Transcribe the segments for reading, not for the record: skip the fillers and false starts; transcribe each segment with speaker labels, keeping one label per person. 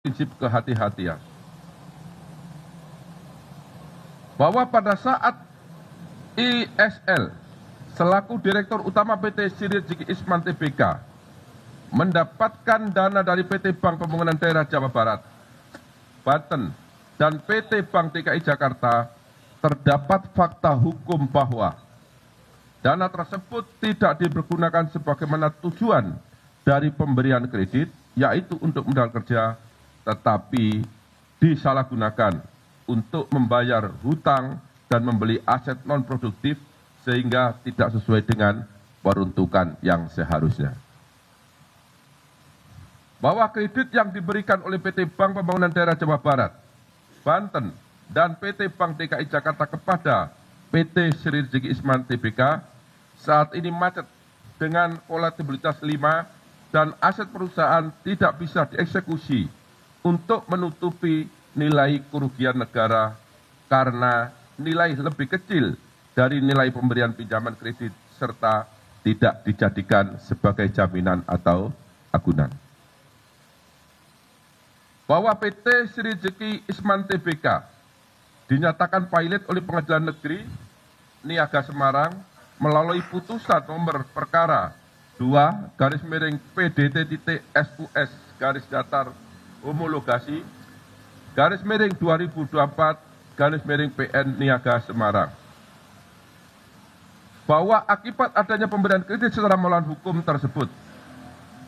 Speaker 1: prinsip kehati-hatian. Bahwa pada saat ISL selaku Direktur Utama PT Sinergi Isman Tbk mendapatkan dana dari PT Bank Pembangunan Daerah Jawa Barat, Banten, dan PT Bank DKI Jakarta, terdapat fakta hukum bahwa dana tersebut tidak dipergunakan sebagaimana tujuan dari pemberian kredit, yaitu untuk modal kerja, tetapi disalahgunakan untuk membayar hutang dan membeli aset non-produktif sehingga tidak sesuai dengan peruntukan yang seharusnya. Bahwa kredit yang diberikan oleh PT Bank Pembangunan Daerah Jawa Barat, Banten, dan PT Bank DKI Jakarta kepada PT Sinergi Isman Tbk saat ini macet dengan volatilitas 5 dan aset perusahaan tidak bisa dieksekusi untuk menutupi nilai kerugian negara karena nilai lebih kecil dari nilai pemberian pinjaman kredit serta tidak dijadikan sebagai jaminan atau agunan. Bahwa PT Sinergi Isman Tbk dinyatakan pilot oleh Pengadilan Negeri Niaga Semarang melalui putusan nomor perkara 2/PDT.SUS homologasi /2024/PN Niaga Semarang. Bahwa akibat adanya pemberian kredit secara melawan hukum tersebut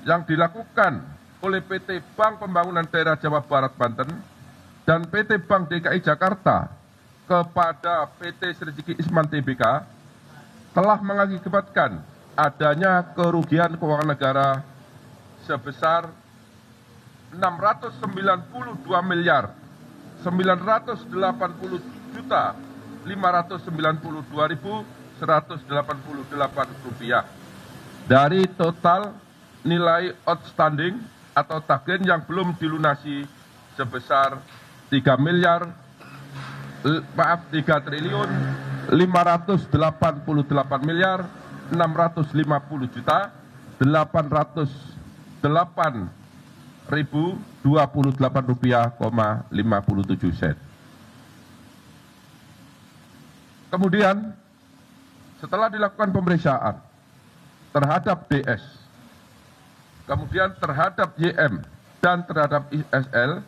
Speaker 1: yang dilakukan oleh PT Bank Pembangunan Daerah Jawa Barat Banten dan PT Bank DKI Jakarta kepada PT Sinergi Isman Tbk telah mengakibatkan adanya kerugian keuangan negara sebesar 699.592.188 rupiah dari total nilai outstanding atau tagihan yang belum dilunasi sebesar 3.538.808.028 rupiah,57 sen. Kemudian setelah dilakukan pemeriksaan terhadap DS, kemudian terhadap YM dan terhadap ISL,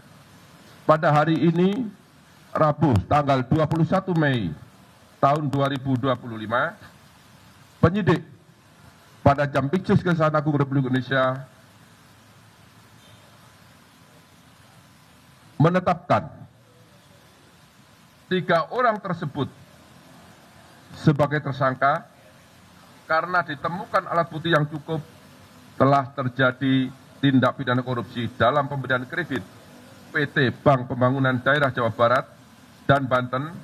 Speaker 1: pada hari ini Rabu tanggal 21 Mei tahun 2025, penyidik pada Jampitsus Kejaksaan Agung Republik Indonesia menetapkan 3 orang tersebut sebagai tersangka karena ditemukan alat bukti yang cukup telah terjadi tindak pidana korupsi dalam pemberian kredit PT Bank Pembangunan Daerah Jawa Barat dan Banten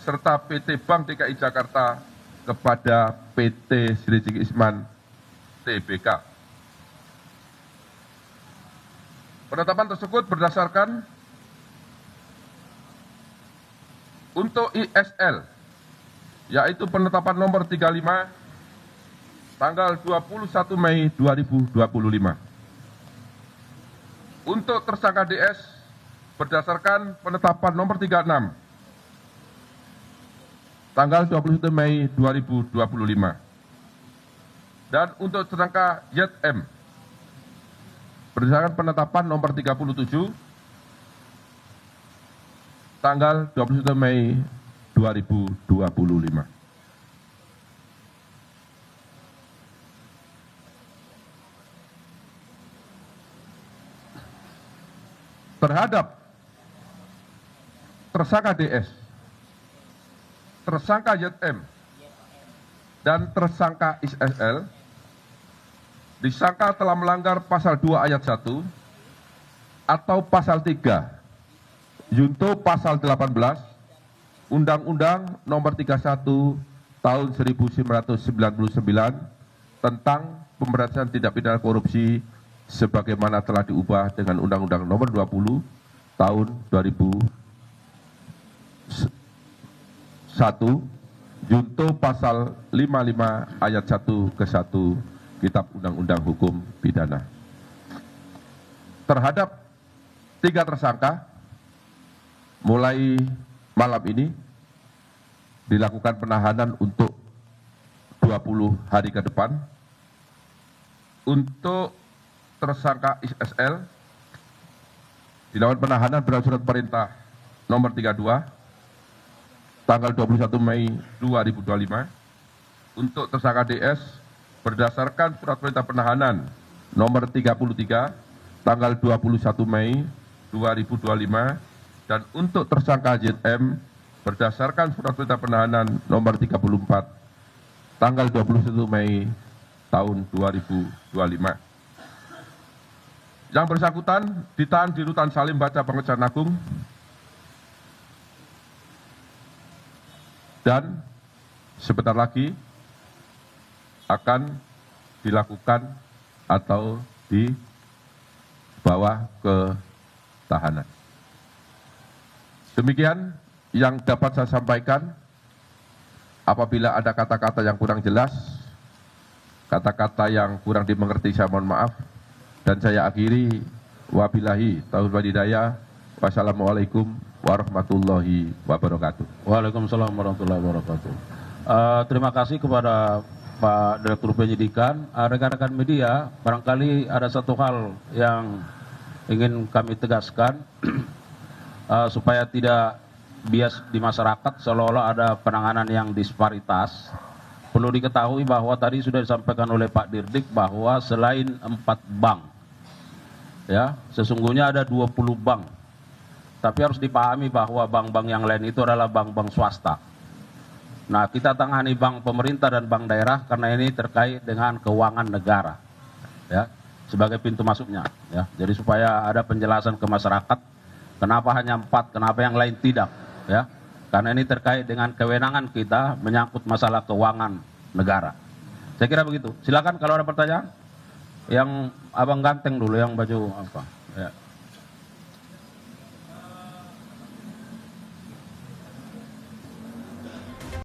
Speaker 1: serta PT Bank DKI Jakarta kepada PT Sinergi Isman Tbk. Penetapan tersebut berdasarkan untuk ISL, yaitu penetapan nomor 35 tanggal 21 Mei 2025. Untuk tersangka DS berdasarkan penetapan nomor 36 tanggal 21 Mei 2025. Dan untuk tersangka YM berdasarkan penetapan nomor 37 tanggal 21 Mei 2025. Terhadap tersangka DS, tersangka YM, dan tersangka ISL disangka telah melanggar pasal 2 ayat 1 atau pasal 3 junto pasal 18 Undang-Undang Nomor 31 Tahun 1999 tentang pemberantasan tindak pidana korupsi sebagaimana telah diubah dengan Undang-Undang Nomor 20 Tahun 2001 junto pasal 55 ayat 1 ke 1 Kitab Undang-Undang Hukum Pidana. Terhadap 3 tersangka mulai malam ini dilakukan penahanan untuk 20 hari ke depan. Untuk tersangka ISL dilakukan penahanan berdasarkan surat perintah nomor 32 tanggal 21 Mei 2025. Untuk tersangka DS berdasarkan surat perintah penahanan nomor 33 tanggal 21 Mei 2025, dan untuk tersangka ZM berdasarkan surat perintah penahanan nomor 34 tanggal 21 Mei tahun 2025. Yang bersangkutan ditahan di Rutan Salim Baca Kejaksaan Agung dan sebentar lagi akan dilakukan atau dibawa ke tahanan. Demikian yang dapat saya sampaikan. Apabila ada kata-kata yang kurang jelas, kata-kata yang kurang dimengerti, saya mohon maaf. Dan saya akhiri, wabillahi taufiq wal hidayah. Wassalamualaikum warahmatullahi wabarakatuh.
Speaker 2: Waalaikumsalam warahmatullahi wabarakatuh. Terima kasih kepada Pak Direktur Penyidikan. Rekan-rekan media, barangkali ada satu hal yang ingin kami tegaskan supaya tidak bias di masyarakat seolah-olah ada penanganan yang disparitas. Perlu diketahui bahwa tadi sudah disampaikan oleh Pak Dirdik bahwa selain 4 bank, ya, sesungguhnya ada 20 bank. Tapi harus dipahami bahwa bank-bank yang lain itu adalah bank-bank swasta. Nah, kita tangani bank pemerintah dan bank daerah karena ini terkait dengan keuangan negara, ya, sebagai pintu masuknya, ya. Jadi supaya ada penjelasan ke masyarakat kenapa hanya 4, kenapa yang lain tidak, ya. Karena ini terkait dengan kewenangan kita menyangkut masalah keuangan negara. Saya kira begitu. Silakan kalau ada pertanyaan. Yang abang ganteng dulu, yang baju apa? Ya.